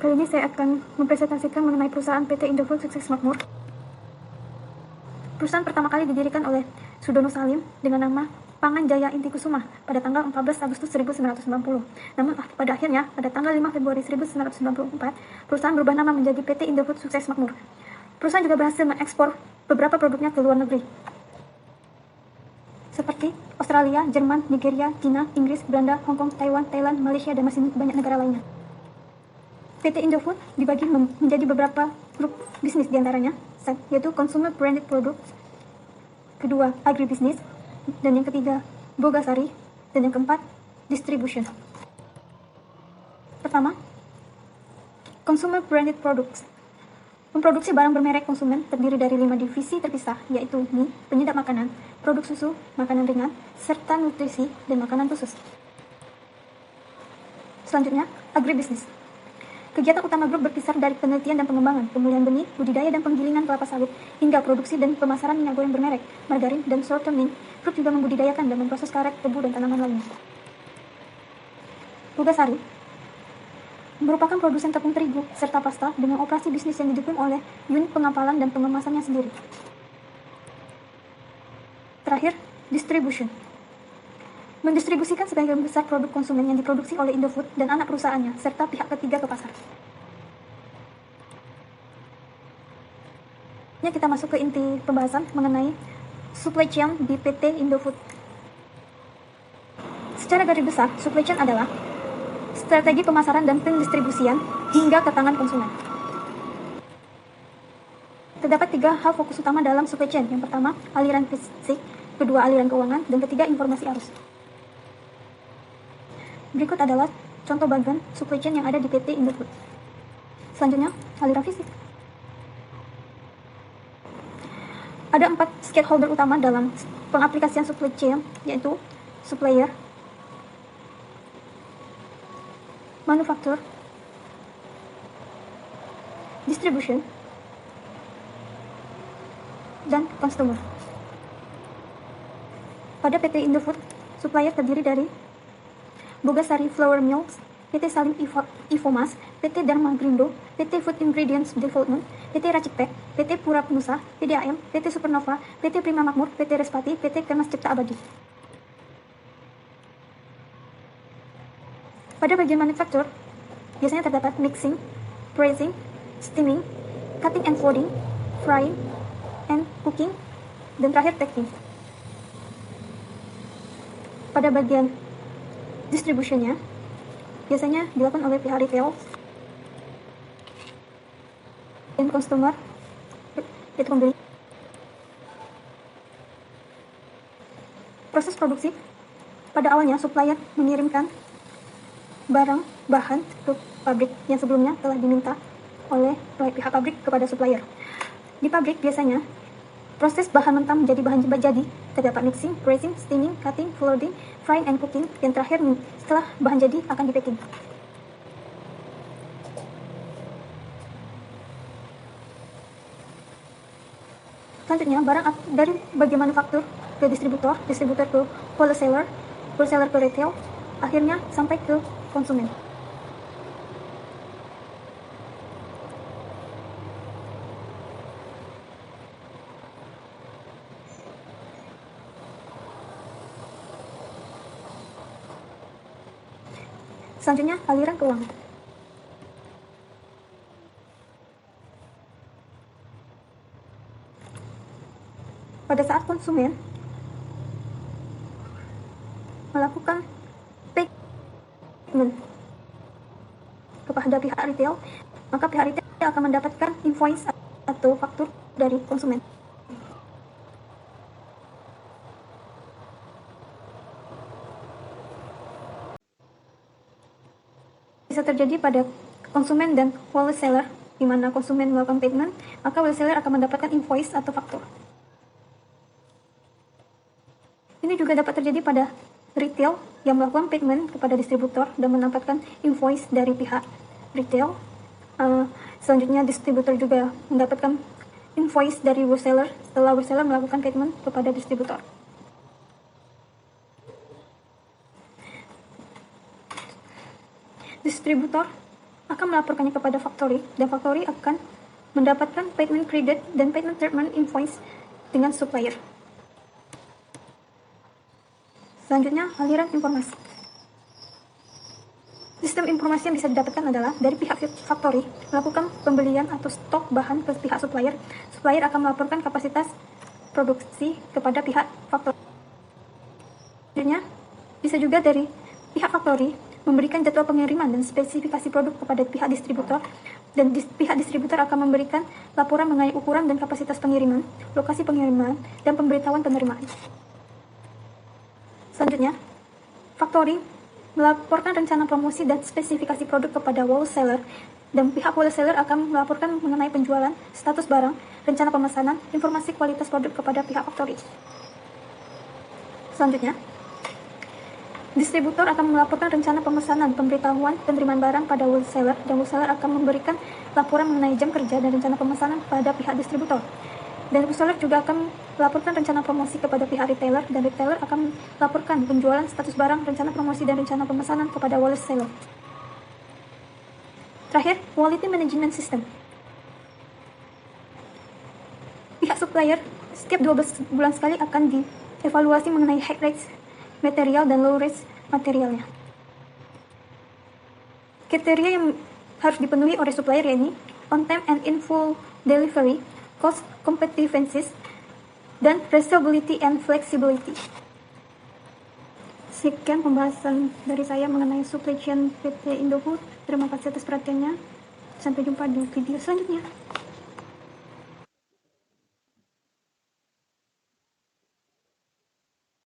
Kali ini saya akan mempresentasikan mengenai perusahaan PT Indofood Sukses Makmur. Perusahaan pertama kali didirikan oleh Sudono Salim dengan nama Pangan Jaya Inti Kusuma pada tanggal 14 Agustus 1990. Namun pada akhirnya, pada tanggal 5 Februari 1994, perusahaan berubah nama menjadi PT Indofood Sukses Makmur. Perusahaan juga berhasil mengekspor beberapa produknya ke luar negeri, seperti Australia, Jerman, Nigeria, Cina, Inggris, Belanda, Hong Kong, Taiwan, Thailand, Malaysia, dan masih banyak negara lainnya. PT Indofood dibagi menjadi beberapa grup bisnis diantaranya, yaitu Consumer Branded Products, kedua Agribusiness, dan yang ketiga Bogasari, dan yang keempat Distribution. Pertama, Consumer Branded Products. Memproduksi barang bermerek konsumen terdiri dari 5 divisi terpisah, yaitu mie, penyedap makanan, produk susu, makanan ringan, serta nutrisi dan makanan khusus. Selanjutnya, Agribusiness. Kegiatan utama grup berkisar dari penelitian dan pengembangan, pemulihan benih, budidaya dan penggilingan kelapa sawit, hingga produksi dan pemasaran minyak goreng bermerek, margarin, dan shortening. Grup juga membudidayakan dan memproses karet, tebu, dan tanaman lainnya. Bogasari merupakan produsen tepung terigu serta pasta dengan operasi bisnis yang didukung oleh unit pengapalan dan pengemasannya sendiri. Terakhir, Distribution. Mendistribusikan sebagian besar produk konsumen yang diproduksi oleh Indofood dan anak perusahaannya, serta pihak ketiga ke pasar. Kita masuk ke inti pembahasan mengenai supply chain di PT Indofood. Secara garis besar, supply chain adalah strategi pemasaran dan pendistribusian hingga ke tangan konsumen. Terdapat 3 hal fokus utama dalam supply chain. Yang pertama, aliran fisik, kedua, aliran keuangan, dan ketiga, informasi arus. Berikut adalah contoh bagian supply chain yang ada di PT Indofood. Selanjutnya, aliran fisik. Ada 4 stakeholder utama dalam pengaplikasian supply chain, yaitu supplier, manufacturer, distribution, dan customer. Pada PT Indofood, supplier terdiri dari Bogasari Flour Mills, PT Salim Infomas, PT Dharma Grindo, PT Food Ingredients Development, PT Raciktek, PT Pura Penusa, PDAM, PT Supernova, PT Prima Makmur, PT Respati, PT Kemas Cipta Abadi. Pada bagian manufacture, biasanya terdapat mixing, pressing, steaming, cutting and folding, frying, and cooking, dan terakhir packing. Pada bagian distributionnya biasanya dilakukan oleh pihak retail dan customer, yaitu pembeli. Proses produksi, pada awalnya supplier mengirimkan bahan ke pabrik yang sebelumnya telah diminta oleh pihak pabrik kepada supplier. Di pabrik biasanya proses bahan mentah menjadi bahan jadi, terdapat mixing, pressing, steaming, cutting, folding, frying, and cooking, yang terakhir setelah bahan jadi akan di-packing. Selanjutnya, barang dari bagian manufaktur ke distributor, distributor ke wholesaler, wholesaler ke retail, akhirnya sampai ke konsumen. Selanjutnya, aliran keuangan. Pada saat konsumen melakukan payment kepada pihak retail, maka pihak retail akan mendapatkan invoice atau faktur dari konsumen. Bisa terjadi pada konsumen dan wholesaler, di mana konsumen melakukan payment, maka wholesaler akan mendapatkan invoice atau faktur. Ini juga dapat terjadi pada retail yang melakukan payment kepada distributor dan mendapatkan invoice dari pihak retail. Selanjutnya, distributor juga mendapatkan invoice dari wholesaler setelah wholesaler melakukan payment kepada distributor. Distributor akan melaporkannya kepada factory, dan factory akan mendapatkan payment credit dan payment treatment invoice dengan supplier. Selanjutnya, aliran informasi. Sistem informasi yang bisa didapatkan adalah dari pihak factory melakukan pembelian atau stok bahan ke pihak supplier. Supplier akan melaporkan kapasitas produksi kepada pihak factory. Selanjutnya, bisa juga dari pihak factory memberikan jadwal pengiriman dan spesifikasi produk kepada pihak distributor, dan pihak distributor akan memberikan laporan mengenai ukuran dan kapasitas pengiriman, lokasi pengiriman, dan pemberitahuan penerimaan. Selanjutnya, factory melaporkan rencana promosi dan spesifikasi produk kepada wholesaler, dan pihak wholesaler akan melaporkan mengenai penjualan, status barang, rencana pemesanan, informasi kualitas produk kepada pihak factory. Selanjutnya, distributor akan melaporkan rencana pemesanan, pemberitahuan, penerimaan barang pada wholesaler, dan wholesaler akan memberikan laporan mengenai jam kerja dan rencana pemesanan pada pihak distributor. Dan wholesaler juga akan melaporkan rencana promosi kepada pihak retailer, dan retailer akan melaporkan penjualan, status barang, rencana promosi, dan rencana pemesanan kepada wholesaler. Terakhir, quality management system. Pihak supplier setiap 12 bulan sekali akan dievaluasi mengenai high rates material dan low rates materialnya. Kriteria yang harus dipenuhi oleh supplier yakni on time and in full delivery, cost competitiveness, dan traceability and flexibility. Sekian pembahasan dari saya mengenai supply chain PT Indofood. Terima kasih atas perhatiannya. Sampai jumpa di video selanjutnya.